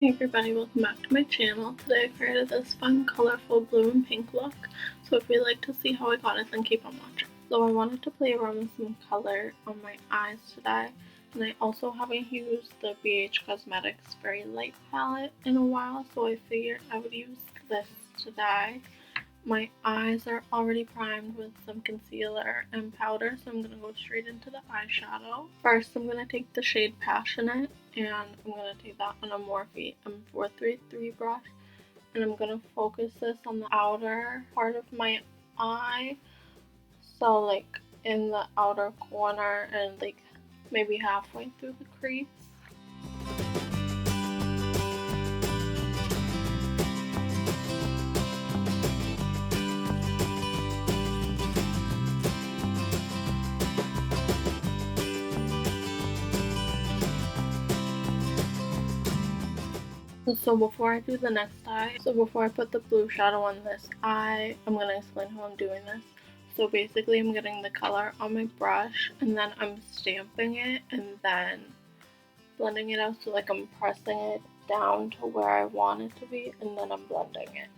Hey everybody, welcome back to my channel. Today I created this fun, colorful blue and pink look. So if you'd like to see how I got it, then keep on watching. So I wanted to play around with some color on my eyes today. And I also haven't used the Beige Cosmetics Very Light palette in a while, so I figured I would use this today. My eyes are already primed with some concealer and powder, so I'm going to go straight into the eyeshadow. First, I'm going to take the shade Passionate, and I'm going to take that on a Morphe M433 brush, and I'm going to focus this on the outer part of my eye, so like in the outer corner and like maybe halfway through the crease. So before I do the next eye, before I put the blue shadow on this eye, I'm going to explain how I'm doing this. So basically I'm getting the color on my brush and then I'm stamping it and then blending it out, so like I'm pressing it down to where I want it to be and then I'm blending it.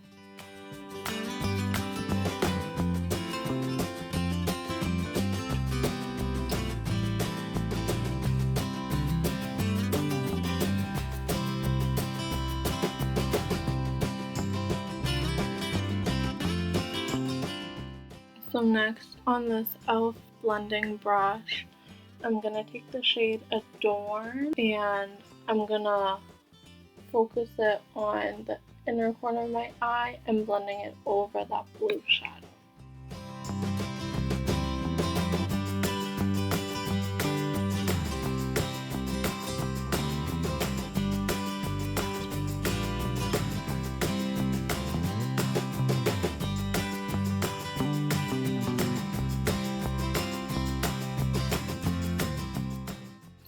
So next, on this e.l.f. blending brush, I'm going to take the shade Adorn and I'm going to focus it on the inner corner of my eye and blending it over that blue shadow.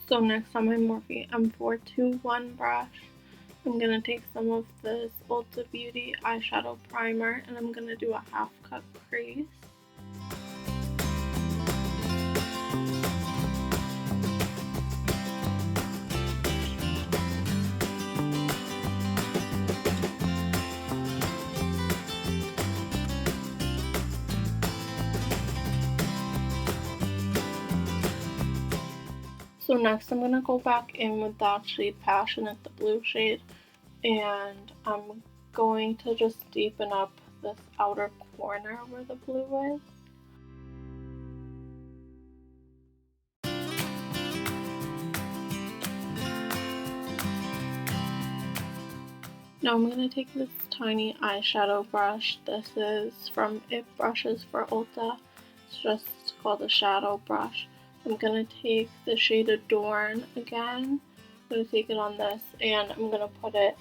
So next on my Morphe M421 brush, I'm going to take some of this Ulta Beauty eyeshadow primer and I'm going to do a half cut crease. So next I'm going to go back in with that shade Passionate, the blue shade, and I'm going to just deepen up this outer corner where the blue is. Now I'm going to take this tiny eyeshadow brush. This is from It Brushes for Ulta. It's just called a shadow brush. I'm going to take the shade Adorn again. I'm going to take it on this and I'm going to put it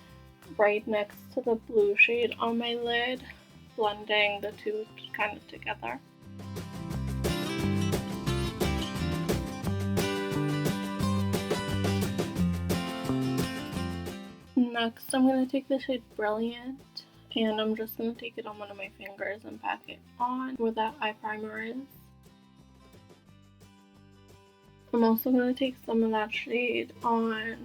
right next to the blue shade on my lid, blending the two kind of together. Next, I'm going to take the shade Brilliant and I'm just going to take it on one of my fingers and pack it on where that eye primer is. I'm also going to take some of that shade on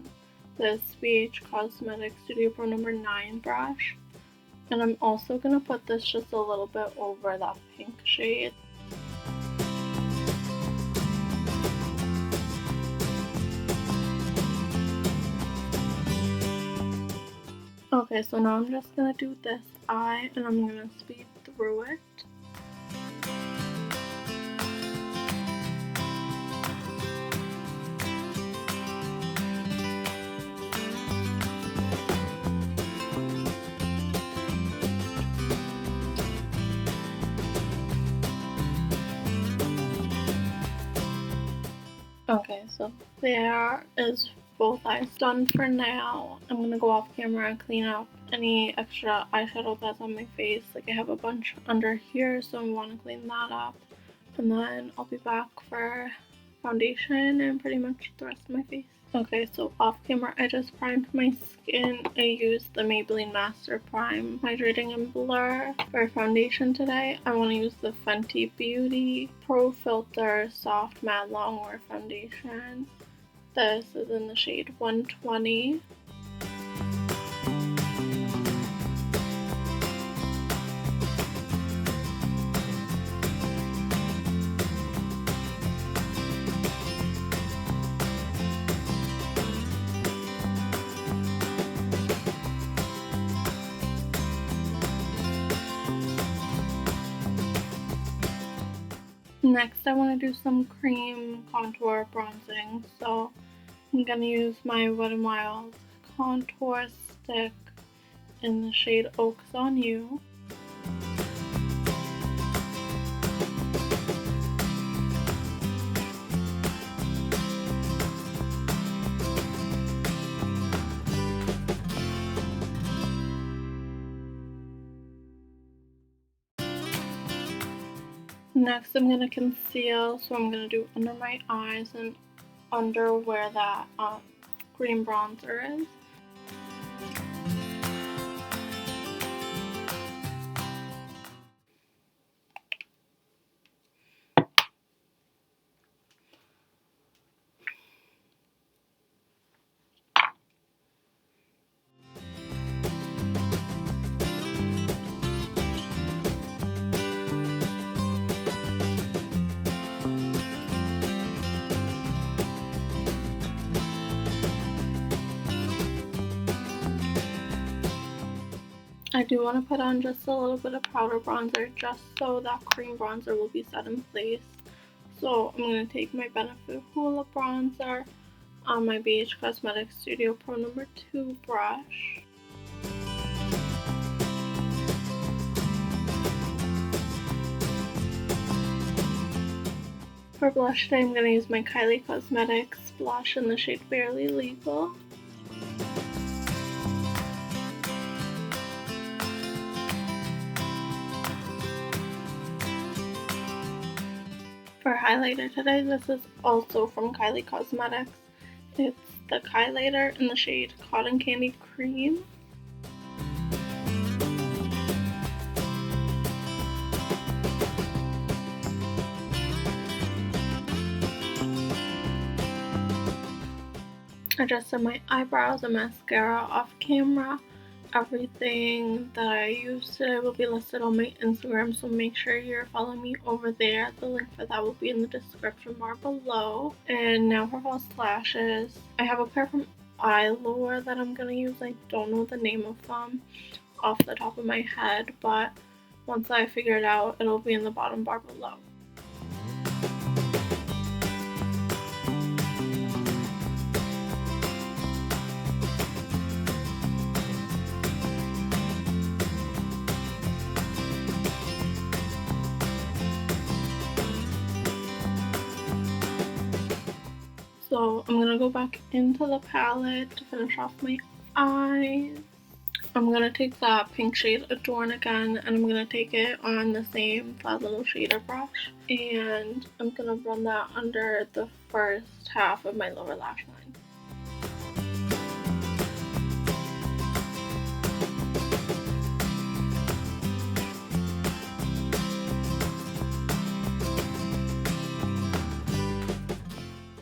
this Beige Cosmetics Studio Pro number 9 brush. And I'm also going to put this just a little bit over that pink shade. Okay, so now I'm just going to do this eye and I'm going to speed through it. Okay, so there is both eyes done for now. I'm gonna go off camera and clean up any extra eyeshadow that's on my face. Like I have a bunch under here, so I want to clean that up. And then I'll be back for foundation and pretty much the rest of my face. Okay, so off camera, I just primed my skin. I used the Maybelline Master Prime Hydrating and Blur. For foundation today, I want to use the Fenty Beauty Profilt'r Soft Matte Longwear Foundation. This is in the shade 120. Next, I want to do some cream contour bronzing, so I'm going to use my Wet n Wild contour stick in the shade Oaks on You. Next, I'm going to conceal, so I'm going to do under my eyes and under where that green bronzer is. I do want to put on just a little bit of powder bronzer just so that cream bronzer will be set in place. So I'm going to take my Benefit Hoola bronzer on my Beige Cosmetics Studio Pro No. 2 brush. For blush today, I'm going to use my Kylie Cosmetics blush in the shade Barely Legal. For highlighter today, this is also from Kylie Cosmetics. It's the Kylighter in the shade Cotton Candy Cream. I just did my eyebrows and mascara off camera. Everything that I used today will be listed on my Instagram, so make sure you're following me over there. The link for that will be in the description bar below. And now for false lashes. I have a pair from Eylure that I'm going to use. I don't know the name of them off the top of my head, but once I figure it out, it'll be in the bottom bar below. So I'm going to go back into the palette to finish off my eyes. I'm going to take that pink shade Adorn again, and I'm going to take it on the same flat little shader brush. And I'm going to run that under the first half of my lower lash line.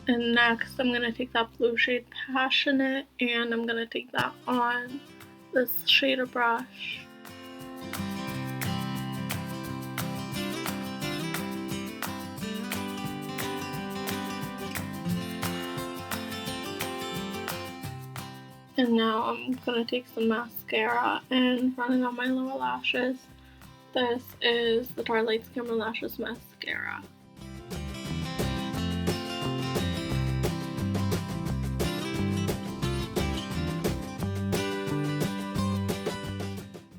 And next, I'm going to take that blue shade Passionate, and I'm going to take that on this shader brush. And now I'm going to take some mascara and run it on my lower lashes. This is the Tarte Lights Camera Lashes Mascara.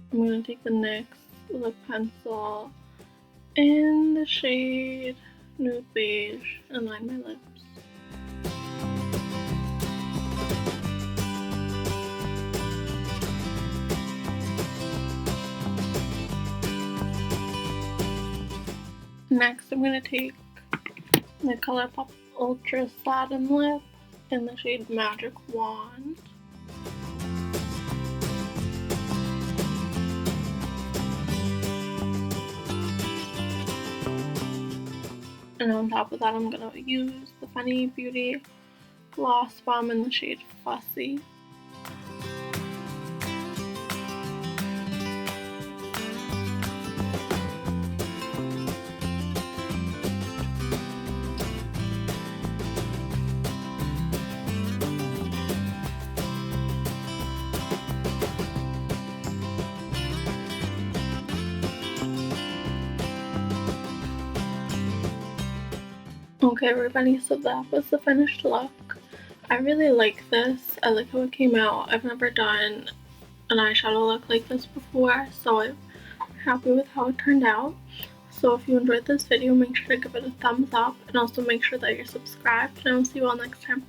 I'm going to take the NYX lip pencil in the shade Nude Beige and line my lips. Next, I'm going to take the Colourpop Ultra Satin Lip in the shade Magic Wand. And on top of that, I'm going to use the Fenty Beauty Gloss Bomb in the shade Fussy. Okay everybody, so that was the finished look. I really like this. I like how it came out. I've never done an eyeshadow look like this before, so I'm happy with how it turned out. So if you enjoyed this video, make sure to give it a thumbs up and also make sure that you're subscribed, and I'll see you all next time.